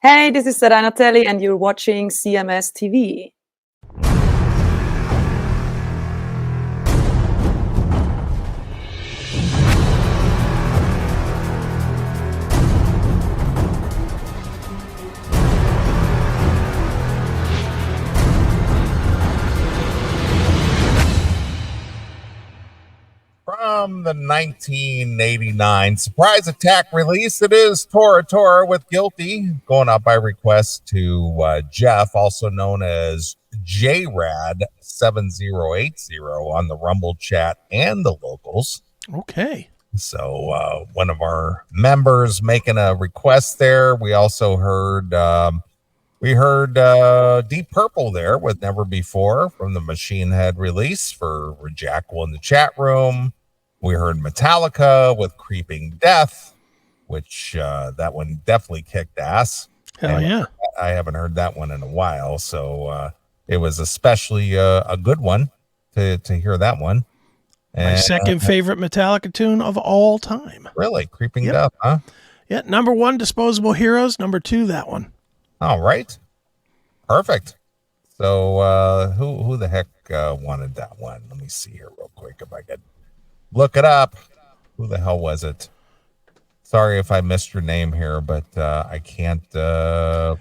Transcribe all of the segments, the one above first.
Hey, this is Sarah Natelli, and you're watching CMS TV. From the 1989 Surprise Attack release, it is Tora Tora with Guilty, going out by request to Jeff, also known as JRAD7080 on the Rumble chat and the locals. Okay. So one of our members making a request there. We also heard Deep Purple there with Never Before from the Machine Head release for Jackal in the chat room. We heard Metallica with Creeping Death, which that one definitely kicked ass. Hell yeah. I haven't heard that one in a while, so it was especially a good one to hear that one. My second favorite Metallica tune of all time. Really? Creeping Death, huh? Yeah, number 1, Disposable Heroes. Number 2, that one. All right. Perfect. So who the heck wanted that one? Let me see here real quick if I could look it up. Who the hell was it? Sorry if I missed your name here, but I can't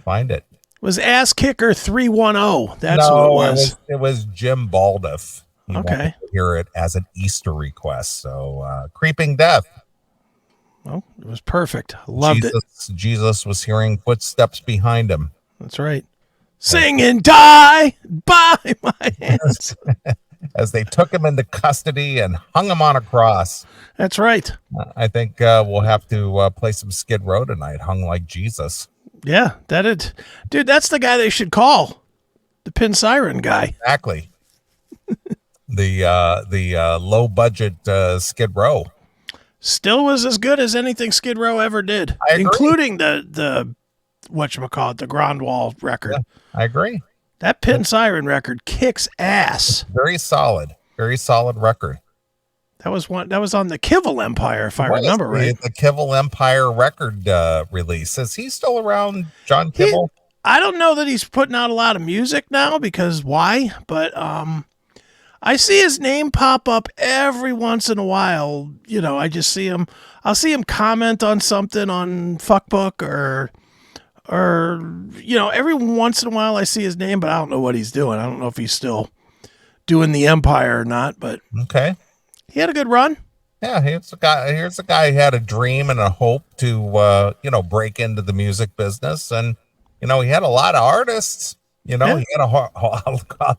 find it. It was Ass Kicker 310. That's what it was. It was Jim Baldiff. He okay. To hear it as an Easter request. So Creeping Death. Well, it was perfect. Loved it. Jesus was hearing footsteps behind him. That's right. Sing and die by my hands. As they took him into custody and hung him on a cross. That's right. I think we'll have to play some Skid Row tonight, Hung Like Jesus. Yeah, dude, that's the guy they should call. The Pin Siren guy. Exactly. the low budget Skid Row. Still was as good as anything Skid Row ever did, including the whatchamacallit, the Grandwall record. Yeah, I agree. That Pin Siren record kicks ass. Very solid record. That was on the Kivel Empire, if I remember right. The Kivel Empire record release. Is he still around, John Kivel? I don't know that he's putting out a lot of music now, because why? But I see his name pop up every once in a while. You know, I just see him. I'll see him comment on something on Fuckbook or you know, every once in a while I see his name, but I don't know what he's doing. I don't know if he's still doing the Empire or not, but okay. He had a good run. Yeah, here's a guy who had a dream and a hope to break into the music business, and he had a lot of artists. He had a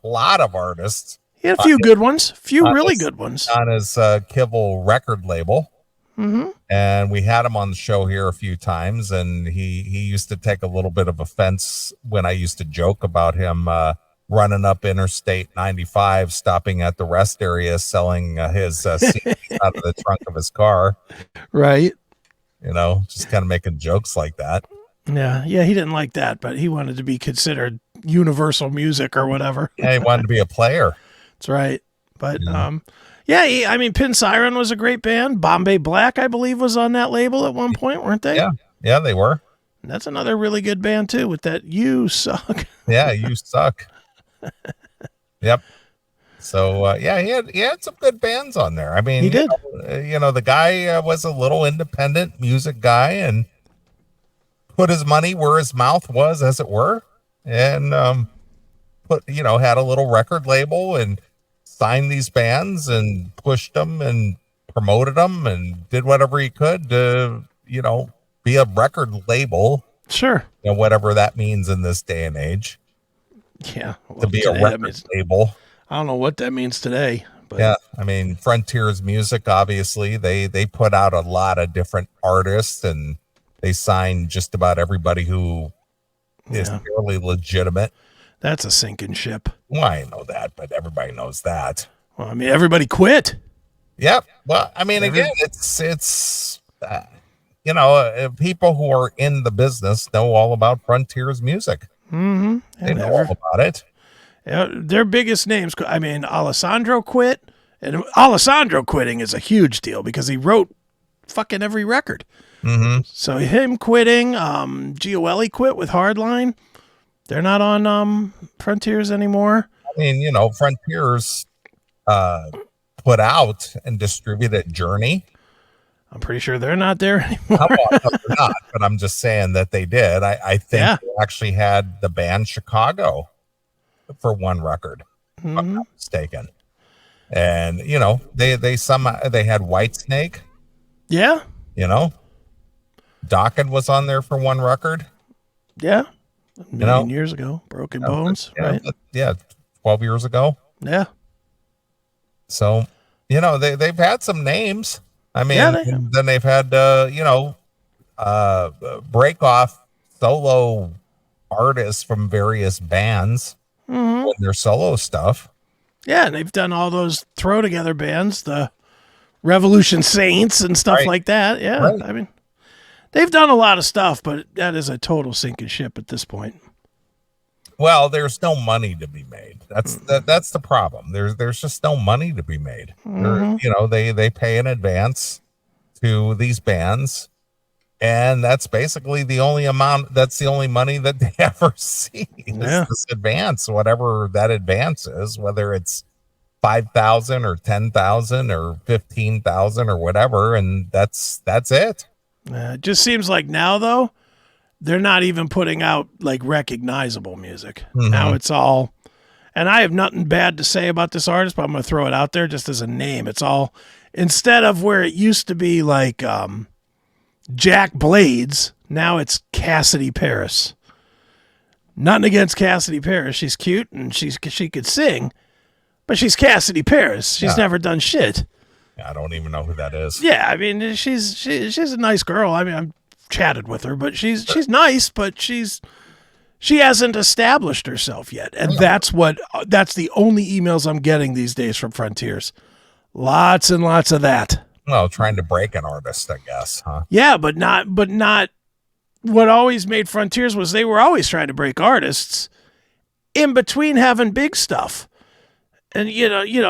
lot of artists. He had a few good ones, really good ones on his Kivel record label. Mm-hmm. And we had him on the show here a few times, and he used to take a little bit of offense when I used to joke about him running up Interstate 95, stopping at the rest area, selling his CDs out of the trunk of his car. Right. Just kind of making jokes like that. Yeah, he didn't like that, but he wanted to be considered universal music or whatever. Yeah, he wanted to be a player. That's right. But Pin Siren was a great band. Bombay Black, I believe, was on that label at one point, weren't they? Yeah, they were. And that's another really good band too, with that "You Suck." Yeah, You Suck. Yep. So he had some good bands on there. I mean, he did. The guy was a little independent music guy and put his money where his mouth was, as it were, and had a little record label and signed these bands and pushed them and promoted them and did whatever he could to, be a record label. Sure. Whatever that means in this day and age. Yeah. Well, to be a record label. I don't know what that means today. But yeah. I mean, Frontiers Music, obviously, they put out a lot of different artists, and they signed just about everybody who is fairly legitimate. That's a sinking ship. Well, I know that, but everybody knows that. Well, I mean, everybody quit. Yep. Well, I mean, again, it's people who are in the business know all about Frontiers Music. Mm-hmm. They know all about it. Their biggest names. I mean, Alessandro quit, and Alessandro quitting is a huge deal because he wrote fucking every record. Mm-hmm. So him quitting, Gioeli quit with Hardline. They're not on Frontiers anymore. I mean, Frontiers put out and distributed Journey. I'm pretty sure they're not there anymore. No, they're not, but I'm just saying that they did. I think they actually had the band Chicago for one record, if I'm not mistaken. And they had Whitesnake. Yeah. Dokken was on there for one record. Yeah. A million years ago. Broken Bones, right? 12 years ago. Yeah. So, they've had some names. I mean, then they've had, break off solo artists from various bands with their solo stuff. Yeah, and they've done all those throw together bands, the Revolution Saints and stuff like that. Yeah, right. I mean, they've done a lot of stuff, but that is a total sinking ship at this point. Well, there's no money to be made. That's the problem. There's just no money to be made. They pay in advance to these bands, and that's basically the only amount. That's the only money that they ever see. This advance, whatever that advance is, whether it's 5,000 or 10,000 or 15,000 or whatever, and that's it. It just seems like now though, they're not even putting out like recognizable music. Now it's all, and I have nothing bad to say about this artist, but I'm going to throw it out there just as a name. It's all, instead of where it used to be like Jack Blades, now it's Cassidy Paris. Nothing against Cassidy Paris. She's cute and she could sing, but she's Cassidy Paris. She's never done shit. I don't even know who that is. Yeah, I mean, she's a nice girl. I mean, I've chatted with her, but she's nice, but she hasn't established herself yet, and that's the only emails I'm getting these days from Frontiers. Lots and lots of that. Well, trying to break an artist, I guess, huh? Yeah, but not. What always made Frontiers was they were always trying to break artists in between having big stuff. And,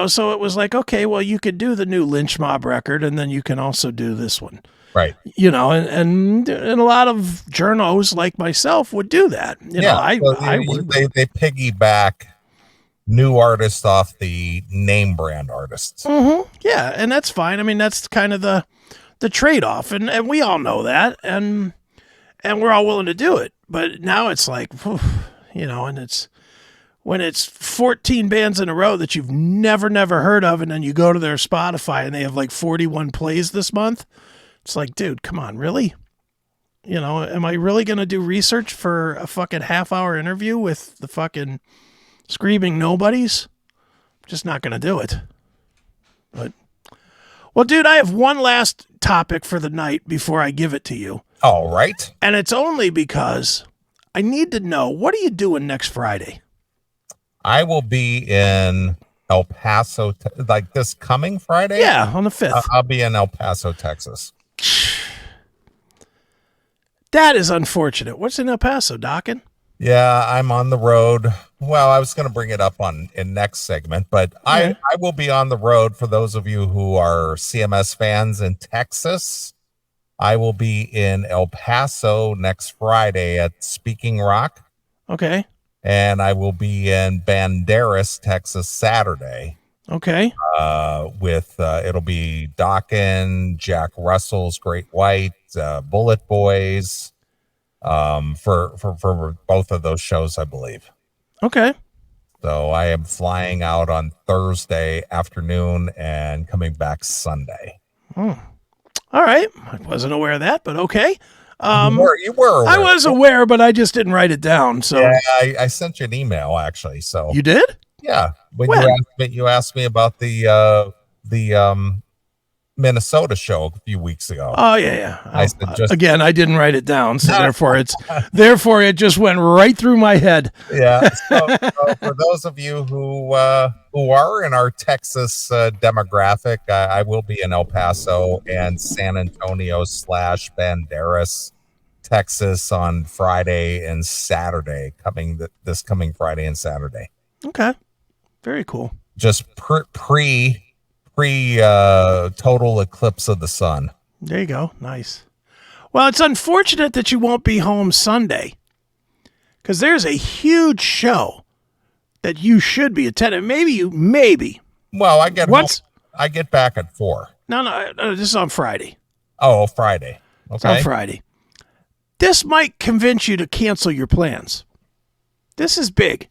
so it was like, okay, well, you could do the new Lynch Mob record, and then you can also do this one. Right. And a lot of journos like myself would do that. I would. They piggyback new artists off the name brand artists. Mm-hmm. Yeah, and that's fine. I mean, that's kind of the trade-off, and we all know that, and we're all willing to do it. But now it's like, and it's, when it's 14 bands in a row that you've never heard of, and then you go to their Spotify and they have like 41 plays this month, it's like, dude, come on, really? Am I really going to do research for a fucking half-hour interview with the fucking screaming nobodies? I'm just not going to do it. But, well, dude, I have one last topic for the night before I give it to you. All right. And it's only because I need to know, what are you doing next Friday? I will be in El Paso, like this coming Friday? Yeah, on the 5th. I'll be in El Paso, Texas. That is unfortunate. What's in El Paso, Dokken? Yeah, I'm on the road. Well, I was going to bring it up in next segment, but I will be on the road. For those of you who are CMS fans in Texas, I will be in El Paso next Friday at Speaking Rock. Okay. And I will be in Banderas, Texas, Saturday. Okay. With it'll be Dokken, Jack Russell's Great White, Bullet Boys, for both of those shows, I believe. Okay. So I am flying out on Thursday afternoon and coming back Sunday. All right. I wasn't aware of that, but okay. You were aware. I was aware, but I just didn't write it down. So yeah, I sent you an email actually. So you did? Yeah. When? You asked me about the Minnesota show a few weeks ago. Oh yeah. I said again, I didn't write it down, so therefore it just went right through my head. Yeah. So for those of you who are in our Texas demographic, I will be in El Paso and San Antonio / Banderas, Texas on Friday and Saturday, this coming Friday and Saturday. Okay. Very cool. Just pre total eclipse of the sun. There you go. Nice. Well, it's unfortunate that you won't be home Sunday, because there's a huge show that you should be attending. Maybe. Well, I get Once- I get back at 4. No, this is on Friday. Oh, Friday. It's Okay. on Friday. This might convince you to cancel your plans. This is big.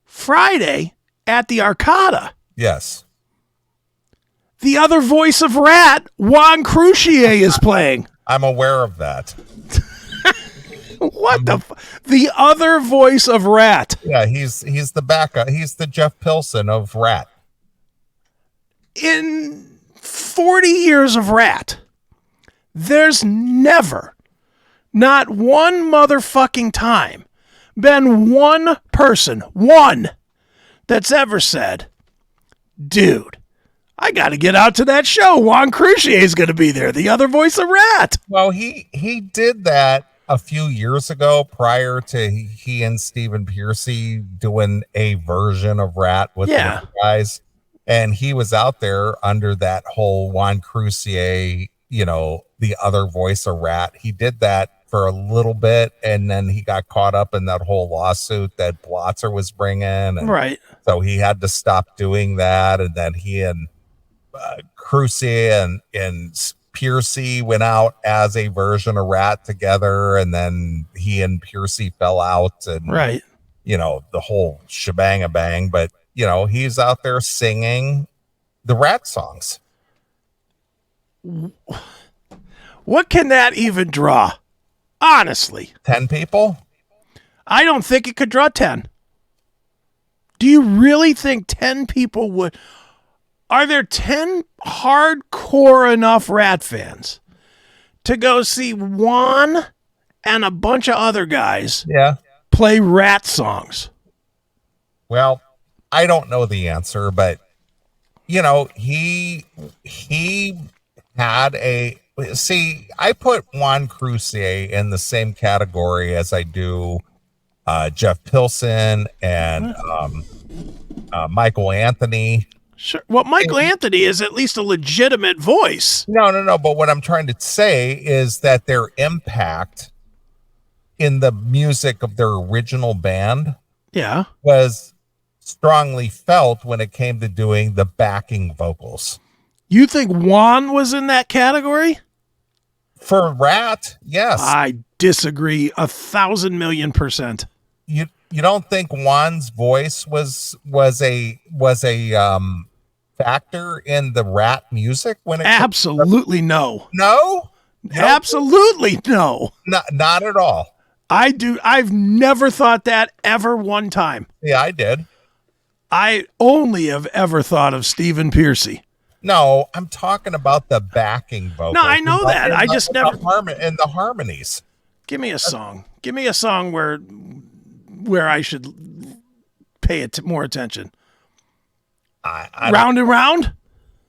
Friday at the Arcada, Yes. the Other Voice of Ratt, Juan Crocier is playing. I'm aware of that. What the Other Voice of Ratt? Yeah, he's the backup. He's the Jeff Pilson of Ratt. In 40 years of Ratt, there's never, not one motherfucking time, been one person, that's ever said, dude, I got to get out to that show. Juan Crocier is going to be there. The Other Voice of Ratt. Well, he did that a few years ago prior to he and Stephen Piercy doing a version of Ratt with the guys. And he was out there under that whole Juan Crocier, the Other Voice of Ratt. He did that for a little bit, and then he got caught up in that whole lawsuit that Blotzer was bringing. And right. So he had to stop doing that. And then he and Crocier and Piercy went out as a version of Ratt together. And then he and Piercy fell out, and, right. The whole shebang bang. But, he's out there singing the Ratt songs. What can that even draw? Honestly, 10 people. I don't think it could draw 10. Do you really think 10 people would? Are there 10 hardcore enough Ratt fans to go see Juan and a bunch of other guys play Ratt songs? Well, I don't know the answer, but he had I put Juan Crocier in the same category as I do Jeff Pilson and Michael Anthony. Sure. Well, Michael Anthony is at least a legitimate voice. No. But what I'm trying to say is that their impact in the music of their original band was strongly felt when it came to doing the backing vocals. You think Juan was in that category? For Ratt, yes. I disagree 1,000,000,000%. You don't think Juan's voice was a factor in the Ratt music when it absolutely no. No? Absolutely no. Not at all. I've never thought that ever one time. Yeah, I did. I only have ever thought of Stephen Piercy. No, I'm talking about the backing vocals. No, I know that. I just never in the harmonies. Give me a song. Give me a song where I should pay it more attention. Round and Round?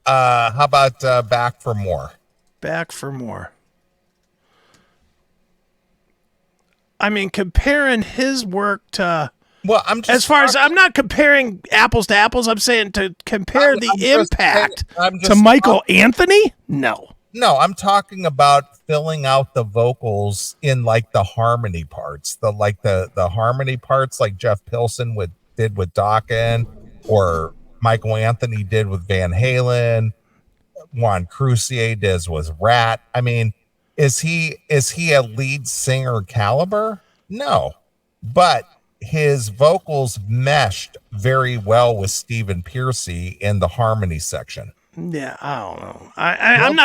How about Back for More? Back for More. I mean, comparing his work to... Well, I'm not comparing apples to apples. I'm saying to compare the impact to Michael Anthony? No. No, I'm talking about filling out the vocals in like the harmony parts, the harmony parts like Jeff Pilson did with Dokken, or Michael Anthony did with Van Halen, Juan Crocier does with Ratt. I mean, is he a lead singer caliber? No, but his vocals meshed very well with Stephen Piercy in the harmony section. Yeah, I don't know. I'm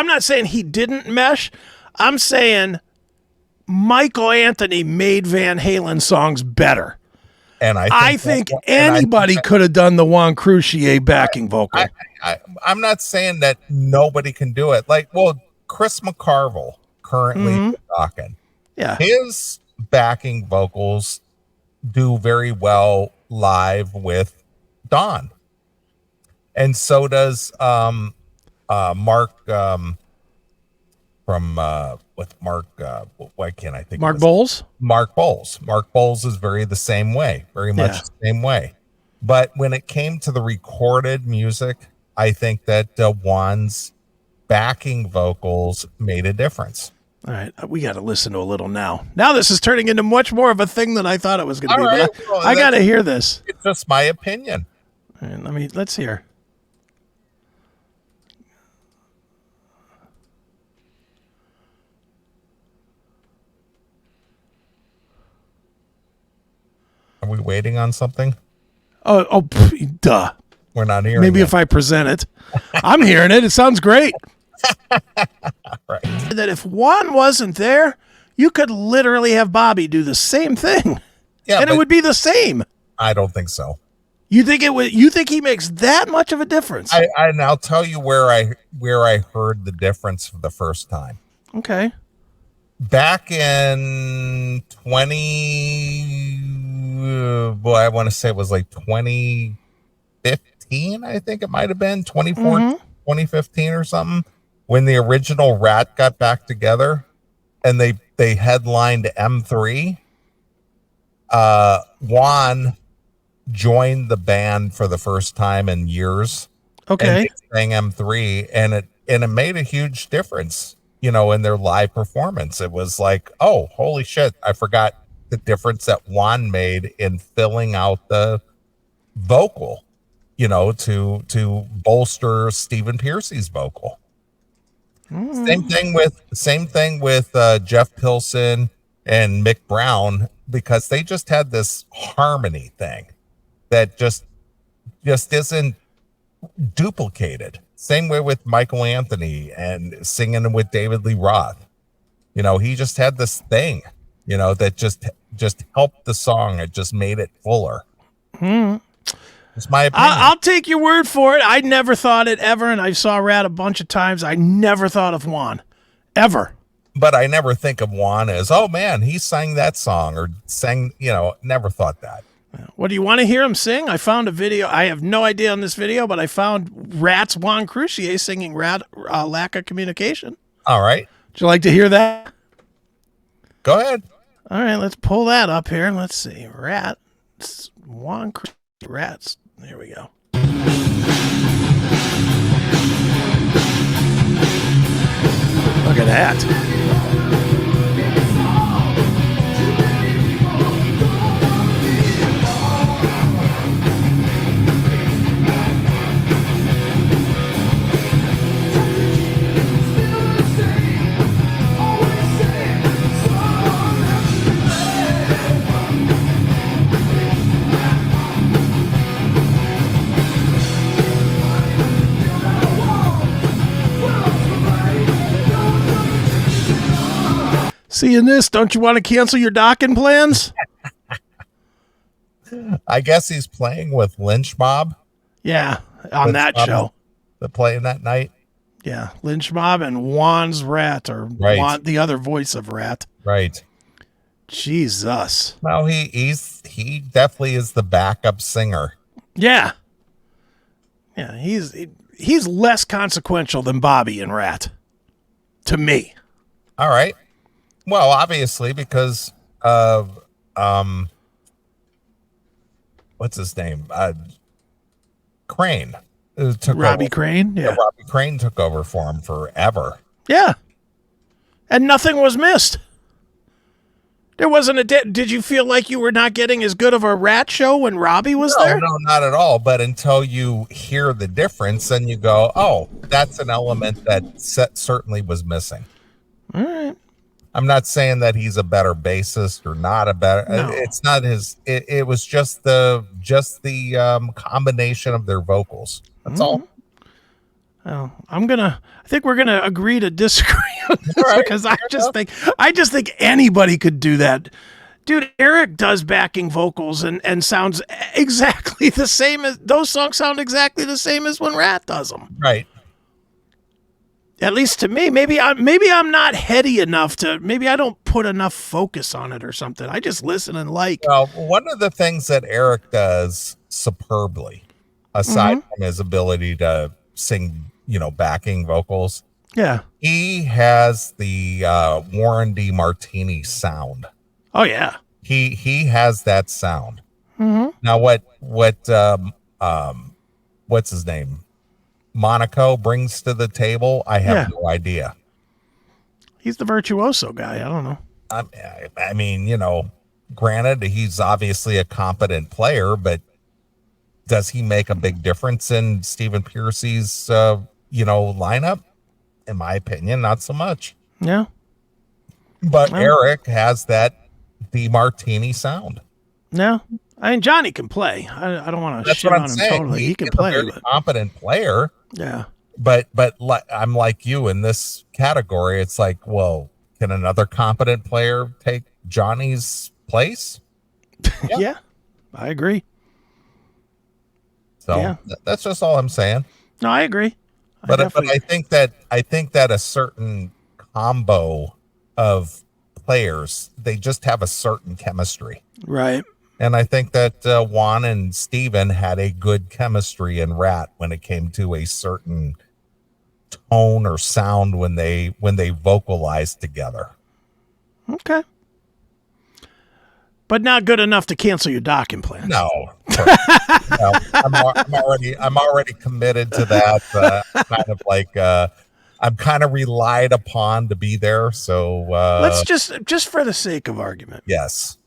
not saying he didn't mesh. I'm saying Michael Anthony made Van Halen songs better. And I think anybody could have done the Juan Crocier backing vocal. I'm not saying that nobody can do it. Chris McCarville currently talking. Yeah, his backing vocals do very well live with Don, and so does Mark why can't I think Mark Bowles? Mark Bowles is very much the same way. But when it came to the recorded music, I think that Juan's backing vocals made a difference. All right, we got to listen to a little now. Now this is turning into much more of a thing than I thought it was going to be. Right, But well, I got to hear this. It's just my opinion. All right, let's hear. Are we waiting on something? Duh. We're not hearing Maybe it. if I present it. I'm hearing it. It sounds great. Right. That if Juan wasn't there, you could literally have Bobby do the same thing. Yeah, and it would be the same. I don't think so. You think it would? You think he makes that much of a difference? And I'll tell you where I heard the difference for the first time. Okay. Back in I want to say it was like 2015, I think it might have been 2015 or something, when the original Ratt got back together and they headlined M3. Juan joined the band for the first time in years. Okay. And they sang M3, and it made a huge difference, in their live performance. It was like, oh, holy shit, I forgot the difference that Juan made in filling out the vocal, to bolster Stephen Pearcy's vocal. Same thing with Jeff Pilson and Mick Brown, because they just had this harmony thing that just isn't duplicated. Same way with Michael Anthony and singing with David Lee Roth. He just had this thing, that just helped the song. It just made it fuller. It's my opinion. I'll take your word for it. I never thought it ever, and I saw Ratt a bunch of times. I never thought of Juan, ever. But I never think of Juan as, oh man, he sang that song or sang, never thought that. What, do you want to hear him sing? I found a video. I have no idea on this video, but I found Ratt's Juan Crocier singing Ratt, Lack of Communication. All right. Would you like to hear that? Go ahead. All right, let's pull that up here. Let's see. Ratt, Juan Crocier, Ratt's. There we go. Look at that. Seeing this, don't you want to cancel your docking plans? I guess he's playing with Lynch Mob. Yeah, on that show. The playing that night. Yeah, Lynch Mob and Juan's Ratt, or right. Juan, the other voice of Ratt. Right. Jesus. Well, he definitely is the backup singer. Yeah. Yeah, he's less consequential than Bobby and Ratt, to me. All right. Well, obviously, because of what's his name? Crane. Robbie Crane. Yeah. Robbie Crane took over for him forever. Yeah. And nothing was missed. There wasn't did you feel like you were not getting as good of a Ratt show when Robbie was there? No, not at all. But until you hear the difference, then you go, oh, that's an element that certainly was missing. All right. I'm not saying that he's a better bassist or not a better. No. It's not his. It was just the combination of their vocals. That's all. Well, I think we're gonna agree to disagree because I just think anybody could do that. Dude, Eric does backing vocals and sounds exactly the same as those songs sound exactly the same as when Ratt does them. Right. At least to me, maybe I'm not heady enough maybe I don't put enough focus on it or something. I just listen and like. Well, one of the things that Eric does superbly, aside from his ability to sing, backing vocals, yeah, he has the Warren D. Martini sound. Oh yeah, he has that sound. Mm-hmm. Now, what's his name? Monaco brings to the table, I have no idea. He's the virtuoso guy. I don't know. I mean, granted, he's obviously a competent player, but does he make a big difference in Stephen Piercy's, lineup? In my opinion, not so much. Yeah. But Eric has that DeMartini sound. No. I mean, Johnny can play. I don't want to shit on him totally. He can play. He's a very competent player. Yeah. But I'm like you in this category. It's like, well, can another competent player take Johnny's place? Yeah, I agree. So that's just all I'm saying. No, I agree. But I think that a certain combo of players, they just have a certain chemistry. Right. And I think that Juan and Steven had a good chemistry in Ratt when it came to a certain tone or sound when they vocalized together. Okay. But not good enough to cancel your dock implants. No, I'm already committed to that. I'm kind of relied upon to be there. So let's just for the sake of argument. Yes.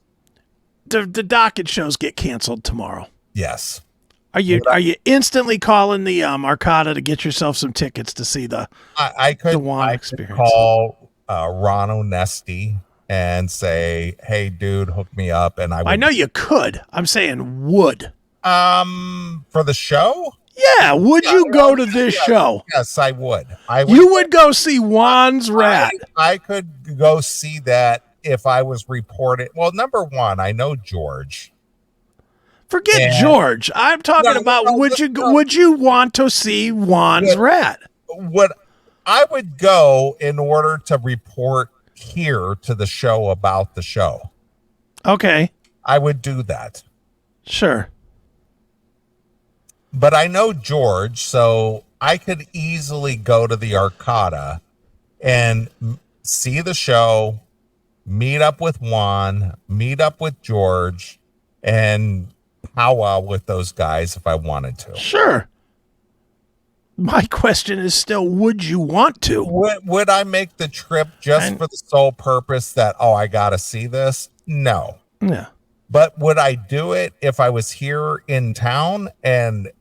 The docket shows get canceled tomorrow. Yes. Are you instantly calling the Arcada to get yourself some tickets to see the Juan experience? Could call Ron Onesti and say, "Hey, dude, hook me up." And I know you could. I'm saying would. For the show? Yeah. Would you go to this show? Yes, I would. You would go see Juan's Ratt. I could go see that if I was reported. Well, number one, I know George. Forget George. I'm talking about would you want to see Juan's Ratt? I would go in order to report here to the show about the show. Okay. I would do that. Sure. But I know George, so I could easily go to the Arcada and see the show, meet up with Juan, meet up with George, and powwow with those guys if I wanted to. Sure. My question is still, would you want to? Would I make the trip just for the sole purpose that, I got to see this? No. Yeah. But would I do it if I was here in town and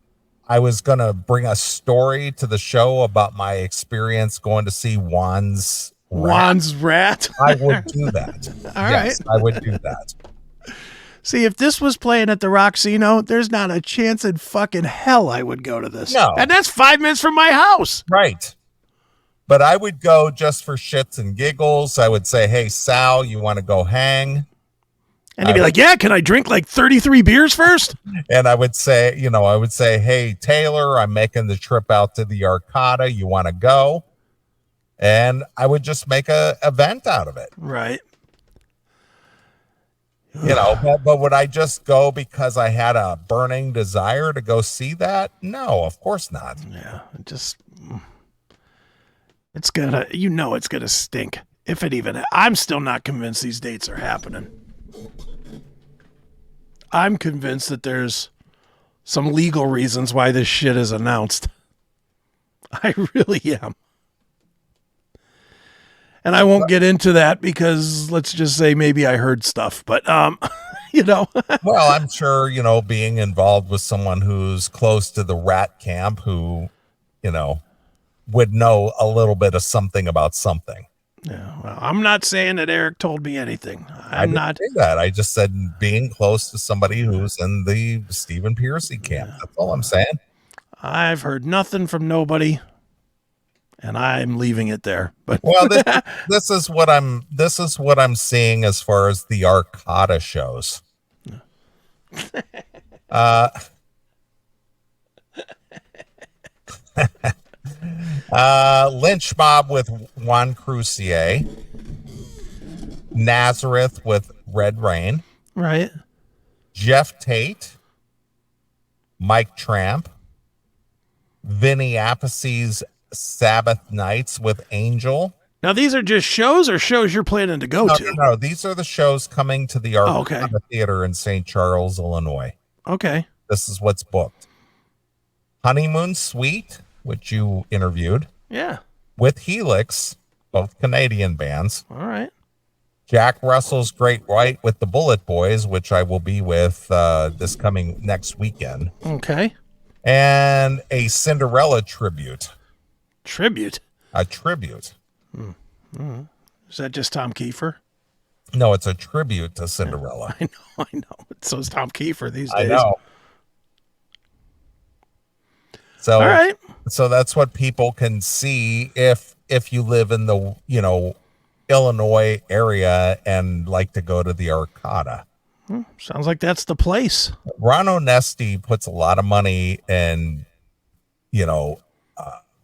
I was going to bring a story to the show about my experience going to see Juan's Ratt? I would do that. All right. I would do that. See, if this was playing at the Roxino, there's not a chance in fucking hell I would go to this. No. And that's 5 minutes from my house. Right. But I would go just for shits and giggles. I would say, "Hey, Sal, you want to go hang?" And he'd be like, "Yeah, can I drink like 33 beers first?" And I would say, "Hey, Taylor, I'm making the trip out to the Arcada. You want to go?" And I would just make a event out of it. Right. But would I just go because I had a burning desire to go see that? No, of course not. Yeah, it's gonna stink. If it even, I'm still not convinced these dates are happening. I'm convinced that there's some legal reasons why this shit is announced. I really am. And I won't get into that because let's just say maybe I heard stuff, but Well, I'm sure, being involved with someone who's close to the Ratt camp who, would know a little bit of something about something. Yeah, well, I'm not saying that Eric told me anything. I didn't say that. I just said being close to somebody who's in the Stephen Piercy camp. That's all I'm saying. I've heard nothing from nobody. And I'm leaving it there. But this is what I'm seeing as far as the Arcada shows. Lynch Mob with Juan Crocier, Nazareth with Red Rain, right? Jeff Tate, Mike Tramp, Vinny Appice's Sabbath Nights with Angel. Now, these are just shows or shows you're planning to go to? No, these are the shows coming to the Arcada Theater in St. Charles, Illinois. Okay. This is what's booked. Honeymoon Suite, which you interviewed, Yeah. with Helix, both Canadian bands. All right. Jack Russell's Great White with the Bullet Boys, which I will be with this coming next weekend. Okay. And a Cinderella tribute. Tribute? A tribute. Is that just Tom Kiefer? No, it's a tribute to Cinderella. I know. So is Tom Kiefer these I days. know. So, all right. So that's what people can see if you live in the, Illinois area and like to go to the Arcata. Sounds like that's the place. Ron Onesti puts a lot of money and,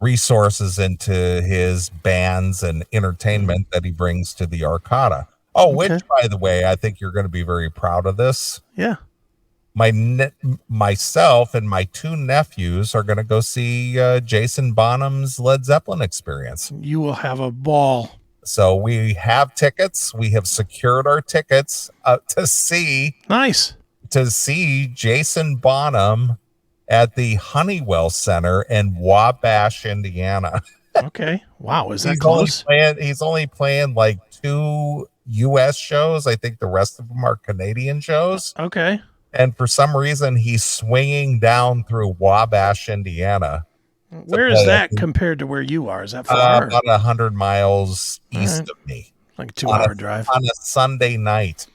resources into his bands and entertainment that he brings to the Arcata. Oh, Okay. which, by the way, I think you're going to be very proud of this. Yeah. Myself and my two nephews are going to go see Jason Bonham's Led Zeppelin Experience. You will have a ball. So we have tickets. We have secured our tickets to see Jason Bonham at the Honeywell Center in Wabash, Indiana. Okay. Wow. Is that close? He's only playing like 2 U.S. shows. I think the rest of them are Canadian shows. Okay. And for some reason, he's swinging down through Wabash, Indiana. Where is that compared to where you are? Is that far? About 100 miles east of me. Like a 2-hour drive. On a Sunday night.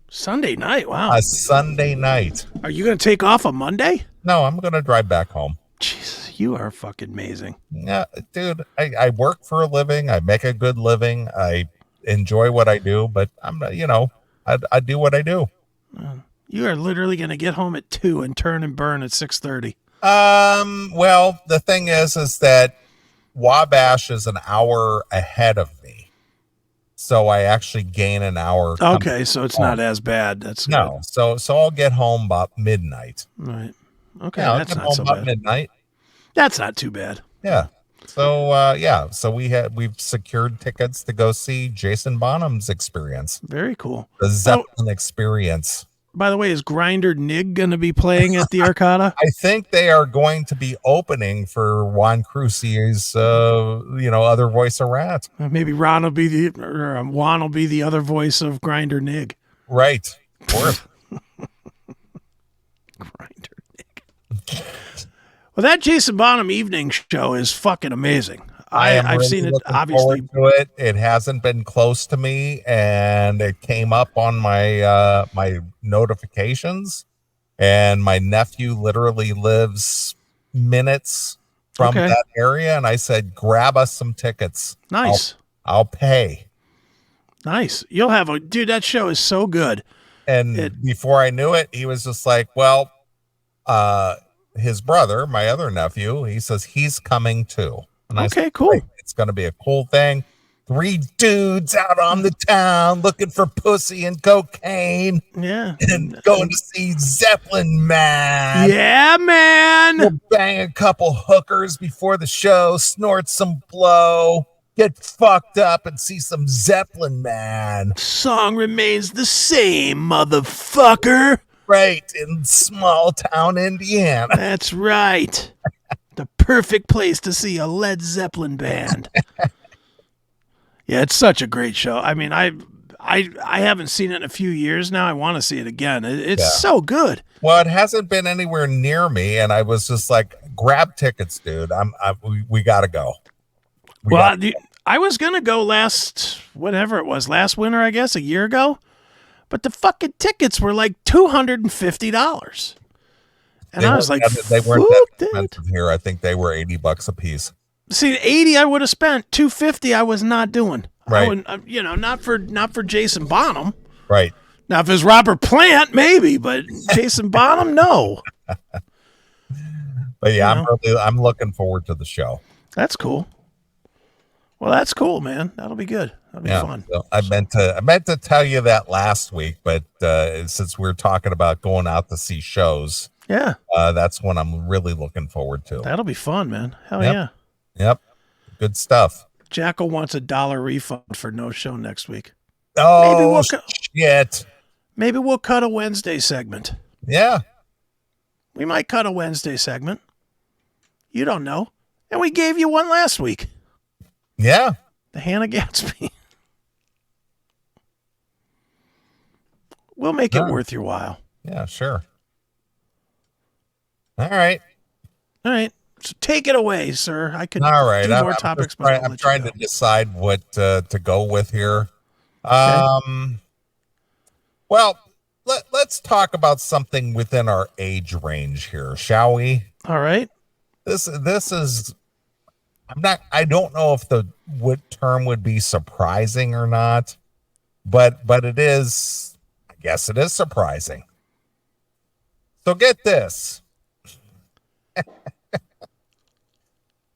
Sunday night? Wow. A Sunday night. Are you going to take off a Monday? No, I'm going to drive back home. Jesus, you are fucking amazing. Yeah, dude, I work for a living. I make a good living. I enjoy what I do, but I do what I do. You are literally going to get home at 2 and turn and burn at 6:30. Well, the thing is that Wabash is an hour ahead of me. So I actually gain an hour. Okay, so it's not as bad. That's no. Good. So I'll get home about midnight. Right. Okay, Yeah, that's not so bad. Midnight. That's not too bad. Yeah. So so we've secured tickets to go see Jason Bonham's Experience. Very cool. The Zeppelin Experience. By the way, is Grinder Nig going to be playing at the Arcata? I think they are going to be opening for Juan Crocier's, Other Voice of Ratt. Maybe Juan will be the other voice of Grinder Nig. Right. Grinder Nig. Well, that Jason Bonham evening show is fucking amazing. I've really seen it, obviously. It hasn't been close to me, and it came up on my my notifications. And my nephew literally lives minutes from that area, and I said, "Grab us some tickets." Nice. I'll pay. Nice. You'll have dude. That show is so good. And before I knew it, he was just like, "Well, his brother, my other nephew, he says he's coming too." And okay, cool. It's going to be a cool thing. 3 dudes out on the town looking for pussy and cocaine. Yeah. And going to see Zeppelin, man. Yeah, man. We'll bang a couple hookers before the show, snort some blow, get fucked up, and see some Zeppelin, man. Song remains the same, motherfucker. Right, in small town Indiana. That's right. The perfect place to see a Led Zeppelin band. Yeah, it's such a great show. I mean, I haven't seen it in a few years now. I want to see it again. It's so good. Well, it hasn't been anywhere near me, and I was just like, grab tickets, dude. We got to go. I was going to go last winter, I guess, a year ago. But the fucking tickets were like $250. And I was like, they weren't that expensive here. I think they were $80 a piece. See, 80 I would have spent. $250 I was not doing. Right. Not for Jason Bonham. Right. Now if it's Robert Plant, maybe, but Jason Bonham, no. But yeah, I'm looking forward to the show. That's cool. Well, that's cool, man. That'll be good. That'll be fun. So I meant to tell you that last week, but since we're talking about going out to see shows. Yeah. That's what I'm really looking forward to. That'll be fun, man. Hell yeah. Yep. Good stuff. Jackal wants $1 refund for no show next week. Oh, shit. Maybe we'll cut a Wednesday segment. Yeah. We might cut a Wednesday segment. You don't know. And we gave you one last week. Yeah. The Hannah Gadsby. We'll make it worth your while. Yeah, sure. All right. All right. So take it away, sir. I could All right. do more topics, but I'm trying to decide what to go with here. Well, let's talk about something within our age range here, shall we? All right. This is I don't know if what term would be surprising or not, but it is, I guess it is surprising. So get this.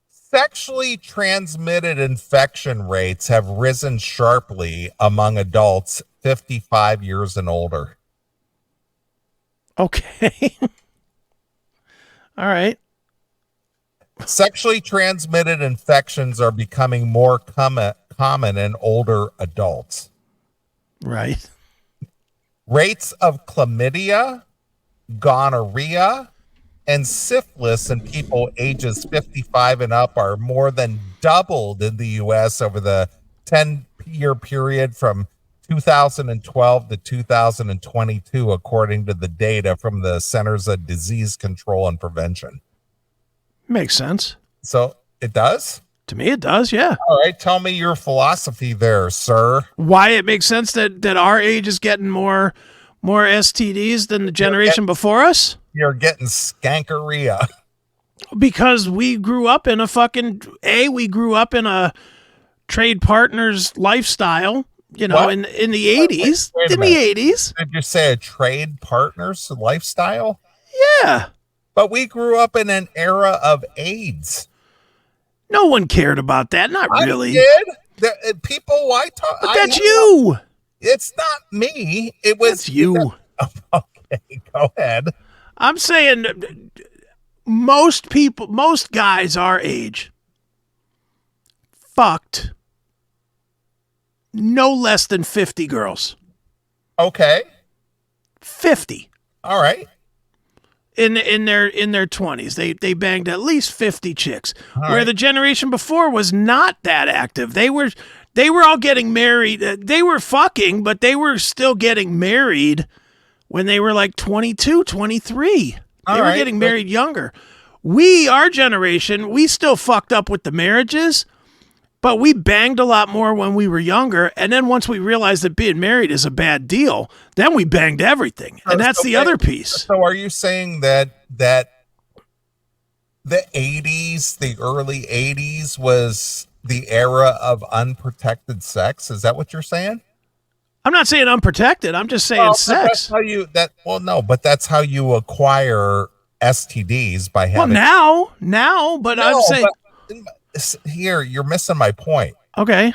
Sexually transmitted infection rates have risen sharply among adults 55 years and older. Okay. All right. Sexually transmitted infections are becoming more common in older adults. Right. Rates of chlamydia, gonorrhea, and syphilis in people ages 55 and up are more than doubled in the U.S. over the 10-year period from 2012 to 2022, according to the data from the Centers of Disease Control and Prevention. Makes sense. So it does? To me, it does, yeah. All right, tell me your philosophy there, sir. Why it makes sense that our age is getting more STDs than the generation before us? You're getting skankeria. Because we grew up in we grew up in a trade partners lifestyle, in the 80s. Wait in the 80s. Did you say a trade partners lifestyle? Yeah. But we grew up in an era of AIDS. No one cared about that. Not really. I did. People, why talk? But that's you. It's not me. It was That's you. Okay, go ahead. I'm saying most guys our age fucked no less than 50 girls. Okay. 50. All right. In their 20s. They banged at least 50 chicks. All where right. the generation before was not that active. They were all getting married. They were fucking, but they were still getting married when they were like 22, 23. They were getting married younger. Our generation, we still fucked up with the marriages, but we banged a lot more when we were younger. And then once we realized that being married is a bad deal, then we banged everything. And that's the other piece. So are you saying that the 80s, the early 80s was the era of unprotected sex? Is that what you're saying? I'm not saying unprotected. I'm just saying sex. That's how you acquire STDs by having. Well, now, but I'm saying. Here, you're missing my point. Okay.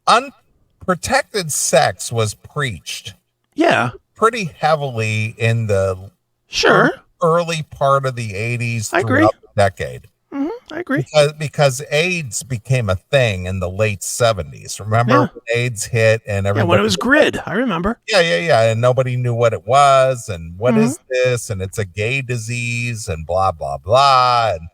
Unprotected sex was preached. Yeah. Pretty heavily in the early part of the 80s. I agree. Throughout the decade. Mm-hmm, I agree. Because AIDS became a thing in the late 70s. Remember when AIDS hit and everybody... Yeah, when it was GRID. I remember. Yeah. And nobody knew what it was and what is this? And it's a gay disease and blah, blah, blah. And,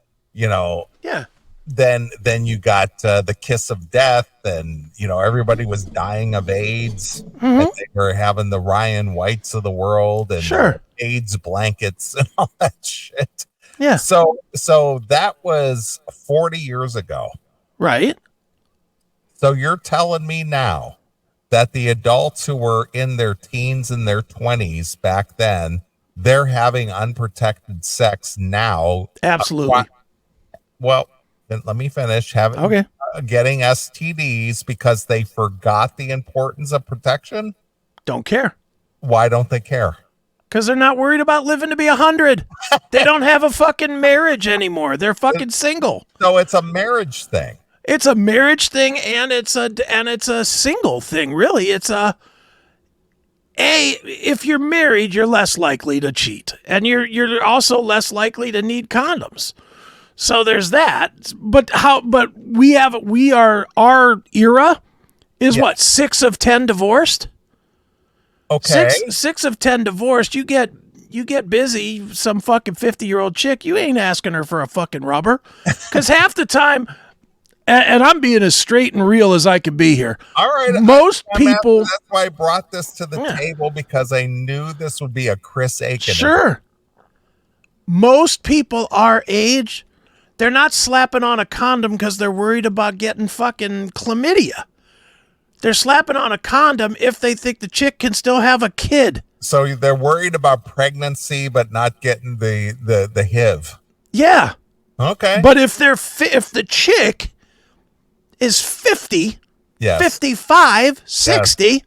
Yeah. Then you got the kiss of death and, everybody was dying of AIDS. And they were having the Ryan Whites of the world and AIDS blankets and all that shit. Yeah. So that was 40 years ago. Right. So you're telling me now that the adults who were in their teens and their 20s back then, they're having unprotected sex now. Absolutely. Well, then let me finish. Getting STDs because they forgot the importance of protection? Don't care. Why don't they care? Because they're not worried about living to be 100. They don't have a fucking marriage anymore. They're fucking single. So it's a marriage thing. It's a marriage thing, and it's a single thing. Really, it's if you're married, you're less likely to cheat, and you're also less likely to need condoms. So there's that. But our era is what, 6 of 10 divorced? Okay. 6 of 10 divorced. You get you get busy, some fucking 50-year-old chick, you ain't asking her for a fucking rubber. Because half the time, and I'm being as straight and real as I can be here. All right. Most people. That's why I brought this to the table, because I knew this would be a Chris Aiken. Sure. Most people our age, they're not slapping on a condom because they're worried about getting fucking chlamydia. They're slapping on a condom if they think the chick can still have a kid. So they're worried about pregnancy, but not getting the HIV. Yeah. Okay. But if the chick is 50, Yes. 55, 60, Yes.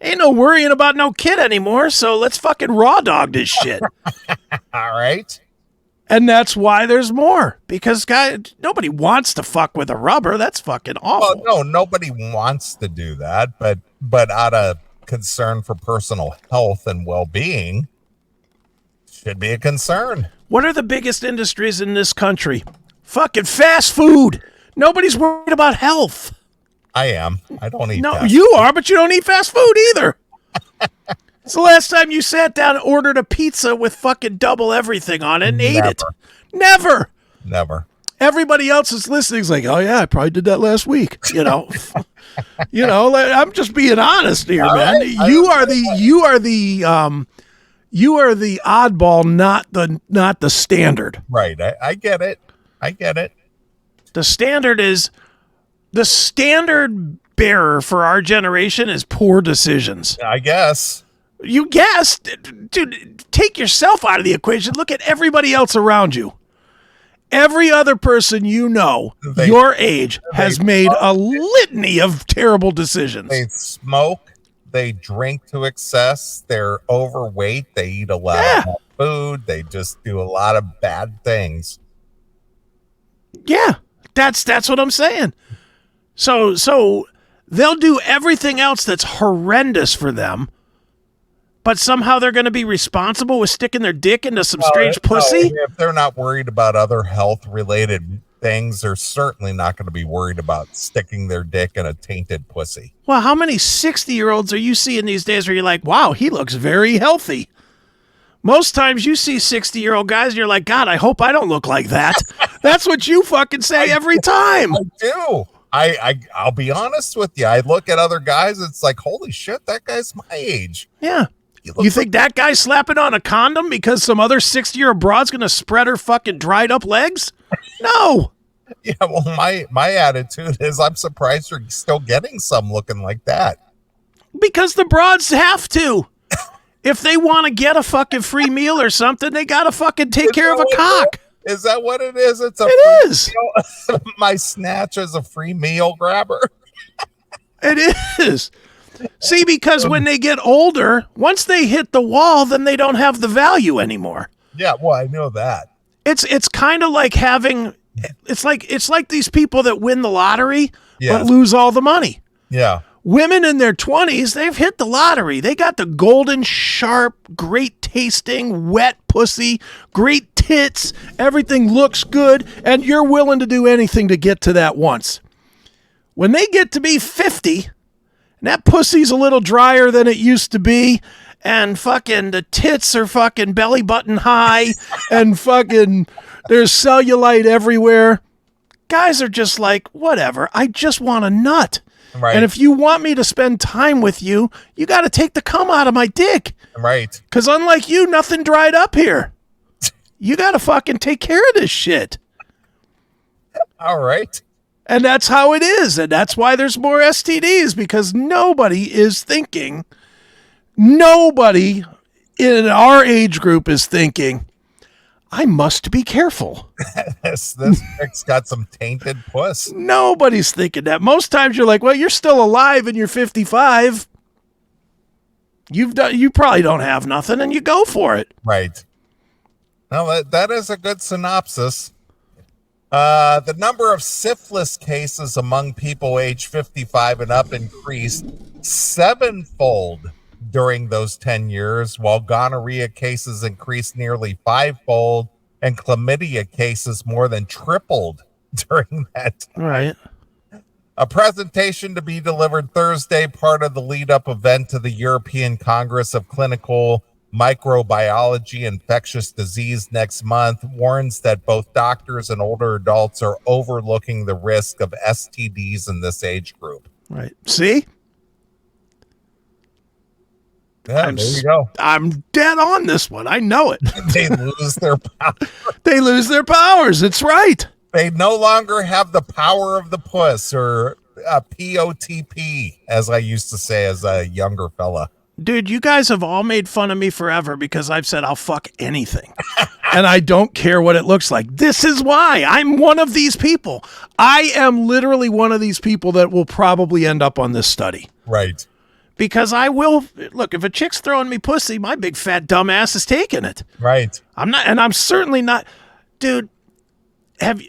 ain't no worrying about no kid anymore. So let's fucking raw dog this shit. All right. And that's why there's more, because nobody wants to fuck with a rubber. That's fucking awful. Well, no, nobody wants to do that, but out of concern for personal health and well-being, should be a concern. What are the biggest industries in this country? Fucking fast food. Nobody's worried about health. I am. I don't eat. No, you are, but you don't eat fast food either. It's the last time you sat down and ordered a pizza with fucking double everything on it and ate it. Never. Everybody else is listening is like, oh yeah, I probably did that last week. You know, I'm just being honest here, man. Right. You are the oddball, not the standard. Right. I get it. The standard bearer for our generation is poor decisions. I guess. You guessed, dude, take yourself out of the equation. Look at everybody else around you. Every other person you know, your age, has made a litany of terrible decisions. They smoke, they drink to excess, they're overweight, they eat a lot of food, they just do a lot of bad things. Yeah, that's what I'm saying. So they'll do everything else that's horrendous for them, but somehow they're going to be responsible with sticking their dick into some strange pussy? If they're not worried about other health-related things, they're certainly not going to be worried about sticking their dick in a tainted pussy. Well, how many 60-year-olds are you seeing these days where you're like, wow, he looks very healthy? Most times you see 60-year-old guys and you're like, God, I hope I don't look like that. That's what you fucking say every time. I do. I'll be honest with you. I look at other guys, it's like, holy shit, that guy's my age. Yeah. You think that guy's slapping on a condom because some other 60-year-old broad's going to spread her fucking dried up legs? No. Yeah, well, my attitude is I'm surprised you're still getting some looking like that. Because the broads have to. If they want to get a fucking free meal or something, they got to fucking take care of a cock. Is that what it is? It is. My snatch is a free meal grabber. It is. See, because when they get older, once they hit the wall, then they don't have the value anymore. Yeah, well, I know that. It's kind of like having it's like these people that win the lottery Yes. but lose all the money. Yeah. Women in their 20s, they've hit the lottery. They got the golden, sharp, great tasting, wet pussy, great tits. Everything looks good, and you're willing to do anything to get to that once. When they get to be 50, and that pussy's a little drier than it used to be, and fucking the tits are fucking belly button high, and fucking there's cellulite everywhere. Guys are just like, whatever, I just want a nut. Right. And if you want me to spend time with you, you got to take the cum out of my dick. Right. Because unlike you, nothing dried up here. You got to fucking take care of this shit. All right. And that's how it is. And that's why there's more STDs, because nobody in our age group is thinking, I must be careful. This chick's got some tainted puss. Nobody's thinking that. Most times you're like, well, you're still alive and you're 55. You probably don't have nothing, and you go for it. Right. Now, that is a good synopsis. The number of syphilis cases among people age 55 and up increased 7-fold during those 10 years, while gonorrhea cases increased nearly 5-fold and chlamydia cases more than tripled during that time. Right. A presentation to be delivered Thursday, part of the lead-up event to the European Congress of Clinical Microbiology Infectious Disease next month warns that both doctors and older adults are overlooking the risk of STDs in this age group. Right. See? Yeah, there you go. I'm dead on this one. I know it. They lose their power. They lose their powers. It's right. They no longer have the power of the puss, or POTP, as I used to say as a younger fella. Dude, you guys have all made fun of me forever because I've said I'll fuck anything. And I don't care what it looks like. This is why. I'm one of these people. I am literally one of these people that will probably end up on this study. Right. Because I will, look, if a chick's throwing me pussy, my big fat dumb ass is taking it. Right. I'm not, and I'm certainly not, dude, have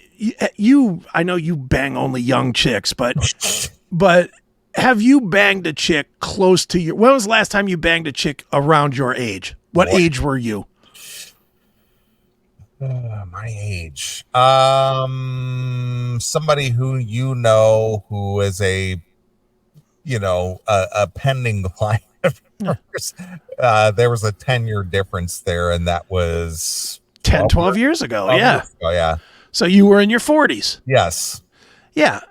you, I know you bang only young chicks, but have you banged a chick close to your, when was the last time you banged a chick around your age? What age were you? My age. Somebody who you know who is a pending client of yours. There was a 10-year difference there, and that was 12 years ago. Yeah. Yeah. So you were in your 40s. Yes. Yeah.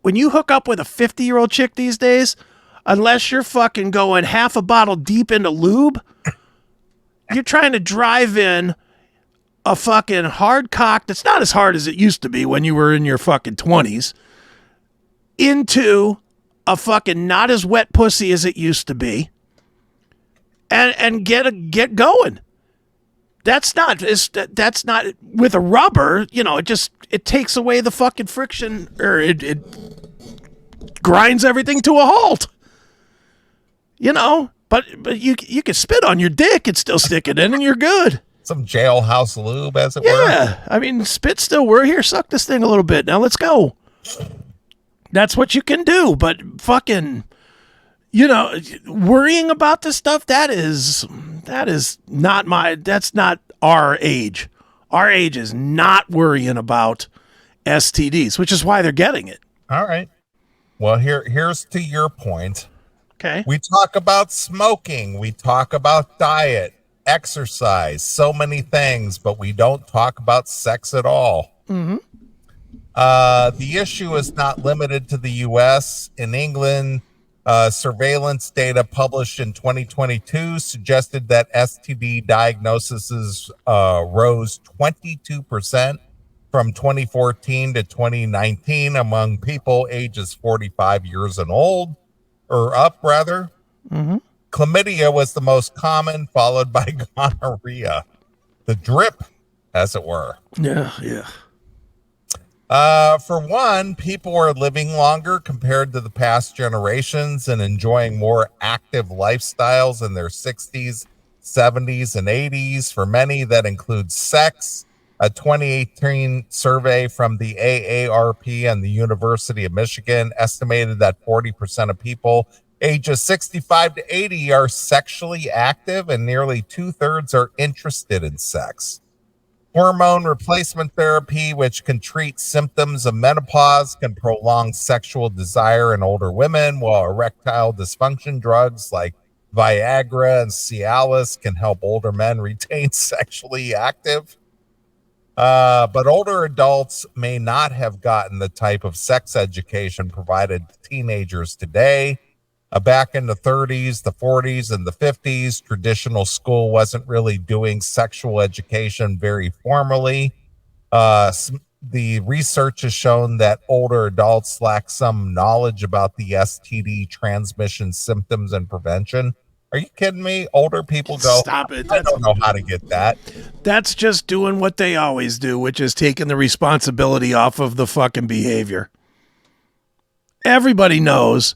When you hook up with a 50-year-old chick these days, unless you're fucking going half a bottle deep into lube, you're trying to drive in a fucking hard cock that's not as hard as it used to be when you were in your fucking 20s into a fucking not as wet pussy as it used to be and get going. That's not with a rubber, it takes away the fucking friction, or it grinds everything to a halt. But you can spit on your dick and still stick it in and you're good. Some jailhouse lube, as it were. Yeah, I mean, spit still work. Here, suck this thing a little bit. Now let's go. That's what you can do, but fucking, worrying about this stuff, that's not our age. Our age is not worrying about STDs, which is why they're getting it. All right. Well, here's to your point. Okay. We talk about smoking. We talk about diet, exercise, so many things, but we don't talk about sex at all. Mm-hmm. The issue is not limited to the U.S. In England, surveillance data published in 2022 suggested that STD diagnoses rose 22% from 2014 to 2019 among people ages 45 years and old, or up, rather. Mm-hmm. Chlamydia was the most common, followed by gonorrhea. The drip, as it were. Yeah. For one, people are living longer compared to the past generations and enjoying more active lifestyles in their 60s, 70s, and 80s. For many, that includes sex. A 2018 survey from the AARP and the University of Michigan estimated that 40% of people ages 65 to 80 are sexually active, and nearly 2/3 are interested in sex. Hormone replacement therapy, which can treat symptoms of menopause, can prolong sexual desire in older women, while erectile dysfunction drugs like Viagra and Cialis can help older men retain sexually active. But older adults may not have gotten the type of sex education provided to teenagers today. Back in the 30s, the 40s, and the 50s, traditional school wasn't really doing sexual education very formally. The research has shown that older adults lack some knowledge about the STD transmission symptoms and prevention. Are you kidding me? Older people go, Stop it. I don't know how to get that. That's just doing what they always do, which is taking the responsibility off of the fucking behavior. Everybody knows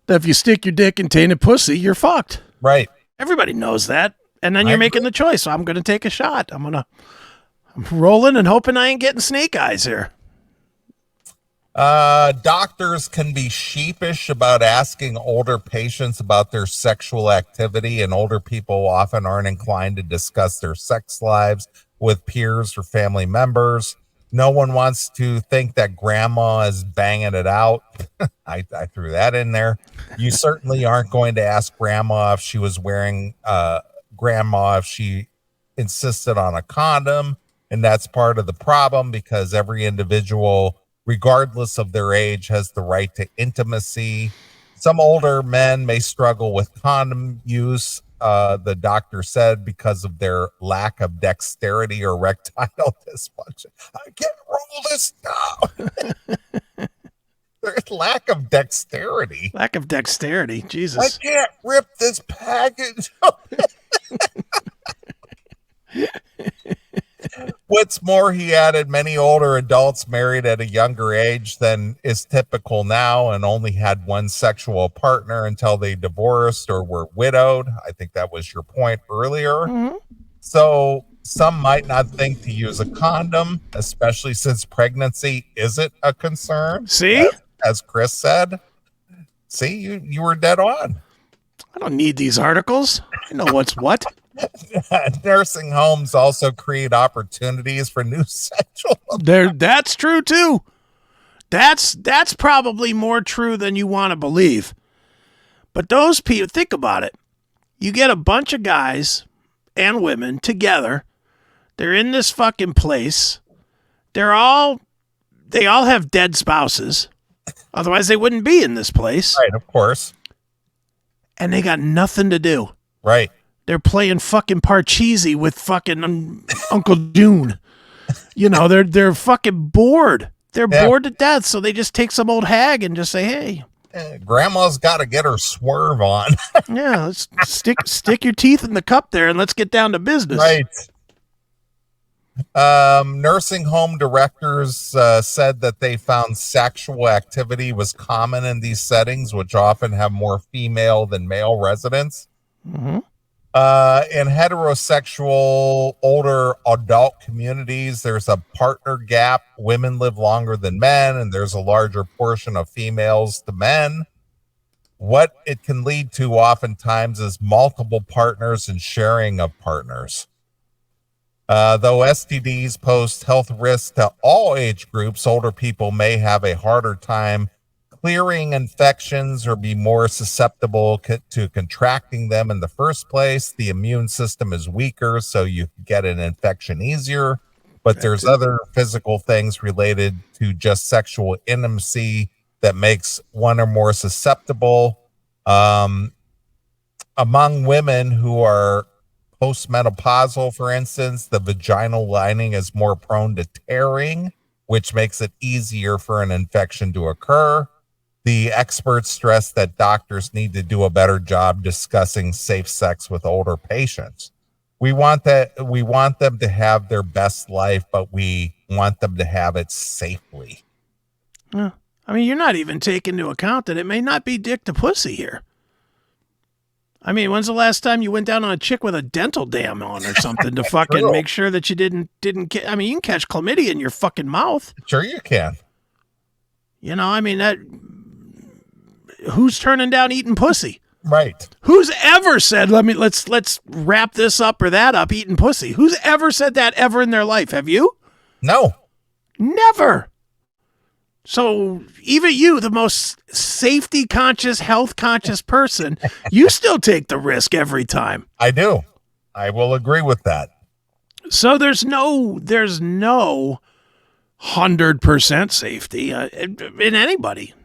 that if you stick your dick in tainted pussy, you're fucked. Right. Everybody knows that. And then you're making the choice. So I'm going to take a shot. I'm rolling and hoping I ain't getting snake eyes here. Doctors can be sheepish about asking older patients about their sexual activity, and older people often aren't inclined to discuss their sex lives with peers or family members. No one wants to think that grandma is banging it out. I threw that in there. You certainly aren't going to ask grandma if she was wearing grandma if she insisted on a condom. And that's part of the problem because every individual, regardless of their age, has the right to intimacy. Some older men may struggle with condom use, the doctor said, because of their lack of dexterity or erectile dysfunction. I can't roll this down. There's lack of dexterity. Lack of dexterity. I Jesus. can't rip this package. What's more, he added, many older adults married at a younger age than is typical now and only had one sexual partner until they divorced or were widowed. I think that was your point earlier. Mm-hmm. So some might not think to use a condom, especially since pregnancy isn't a concern. See? As Chris said. See, you were dead on. I don't need these articles. I know what's what. Nursing homes also create opportunities for new sexual. That's true too. That's probably more true than you want to believe. But those people, think about it. You get a bunch of guys and women together. They're in this fucking place. They all have dead spouses. Otherwise they wouldn't be in this place. Right, of course. And they got nothing to do. Right. They're playing fucking Parcheesi with fucking Uncle June. You know, they're fucking bored. They're bored to death. So they just take some old hag and just say, hey. Grandma's got to get her swerve on. Yeah, let's stick your teeth in the cup there and let's get down to business. Right. Nursing home directors said that they found sexual activity was common in these settings, which often have more female than male residents. Mm-hmm. In heterosexual older adult communities, there's a partner gap. Women live longer than men, and there's a larger portion of females to men. What it can lead to oftentimes is multiple partners and sharing of partners. Though STDs pose health risks to all age groups, older people may have a harder time clearing infections or be more susceptible to contracting them in the first place. The immune system is weaker, so you get an infection easier. But there's other physical things related to just sexual intimacy that makes one or more susceptible. Among women who are postmenopausal, for instance, the vaginal lining is more prone to tearing, which makes it easier for an infection to occur. The experts stress that doctors need to do a better job discussing safe sex with older patients. We want them to have their best life, but we want them to have it safely. Yeah. I mean, you're not even taking into account that it may not be dick to pussy here. I mean, when's the last time you went down on a chick with a dental dam on or something to fucking make sure that you didn't I mean, you can catch chlamydia in your fucking mouth. Sure you can. You know, I mean, that who's turning down eating pussy? Right. Who's ever said, let's wrap this up or that up, eating pussy? Who's ever said that ever in their life? Have you? No. Never. So even you, the most safety conscious, health conscious person, you still take the risk every time. I do. I will agree with that. So there's no 100% safety in anybody.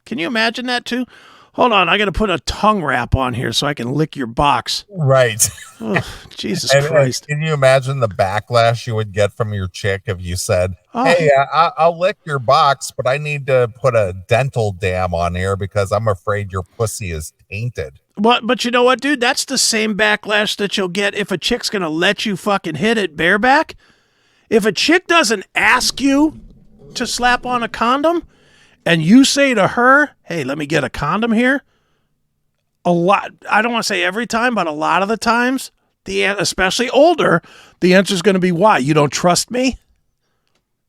Can you imagine that too? Hold on, I got to put a tongue wrap on here so I can lick your box. Right. Oh, Jesus and Christ. Can you imagine the backlash you would get from your chick if you said, hey, I'll lick your box, but I need to put a dental dam on here because I'm afraid your pussy is tainted. But you know what, dude? That's the same backlash that you'll get if a chick's going to let you fucking hit it bareback. If a chick doesn't ask you to slap on a condom, and you say to her, hey, let me get a condom here, a lot, I don't want to say every time, but a lot of the times, especially older, the answer is going to be, why? You don't trust me?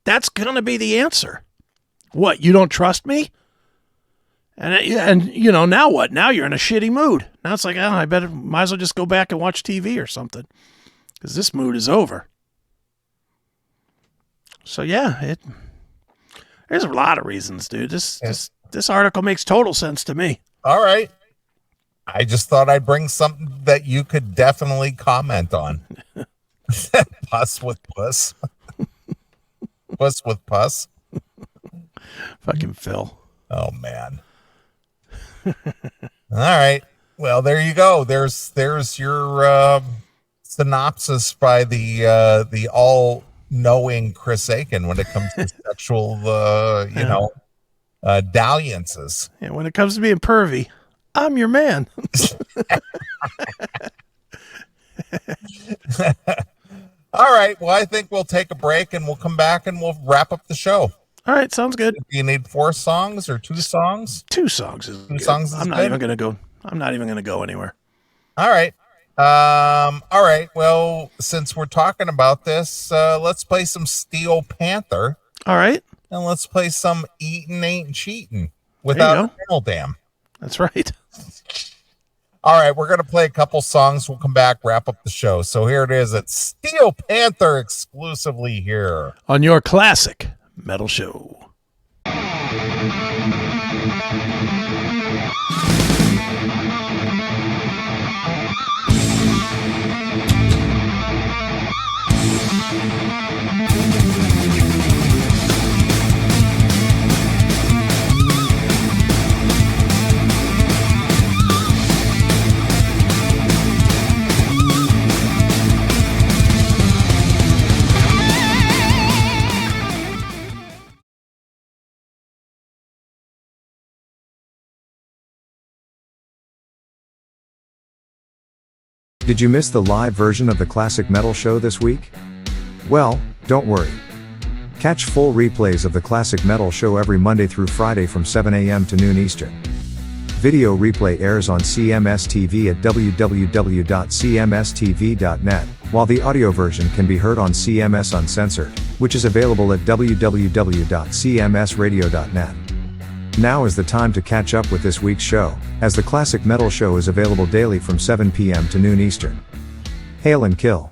That's going to be the answer. What, you don't trust me? And you know, now what? Now you're in a shitty mood. Now it's like, oh, might as well just go back and watch TV or something, because this mood is over. So yeah, there's a lot of reasons, dude. This article makes total sense to me. All right. I just thought I'd bring something that you could definitely comment on. Puss with puss. Puss with puss. Fucking Phil. Oh, man. All right. Well, there you go. There's your synopsis by the all-knowing Chris Aiken when it comes to sexual, dalliances. And when it comes to being pervy, I'm your man. All right. Well, I think we'll take a break and we'll come back and we'll wrap up the show. All right, sounds good. Do you need 4 songs or 2 songs? 2 songs is good. Songs is I'm not good? even gonna go anywhere. All right. All right. Well, since we're talking about this, let's play some Steel Panther. All right. And let's play some Eatin' Ain't Cheatin' without a Middle Dam. That's right. All right, we're going to play a couple songs. We'll come back, wrap up the show. So here it is. It's Steel Panther exclusively here on your classic metal show. Did you miss the live version of the Classic Metal Show this week? Well, don't worry. Catch full replays of the Classic Metal Show every Monday through Friday from 7 a.m. to noon Eastern. Video replay airs on CMS TV at www.cmstv.net, while the audio version can be heard on CMS Uncensored, which is available at www.cmsradio.net. Now is the time to catch up with this week's show, as the Classic Metal Show is available daily from 7 p.m. to noon Eastern. Hail and kill.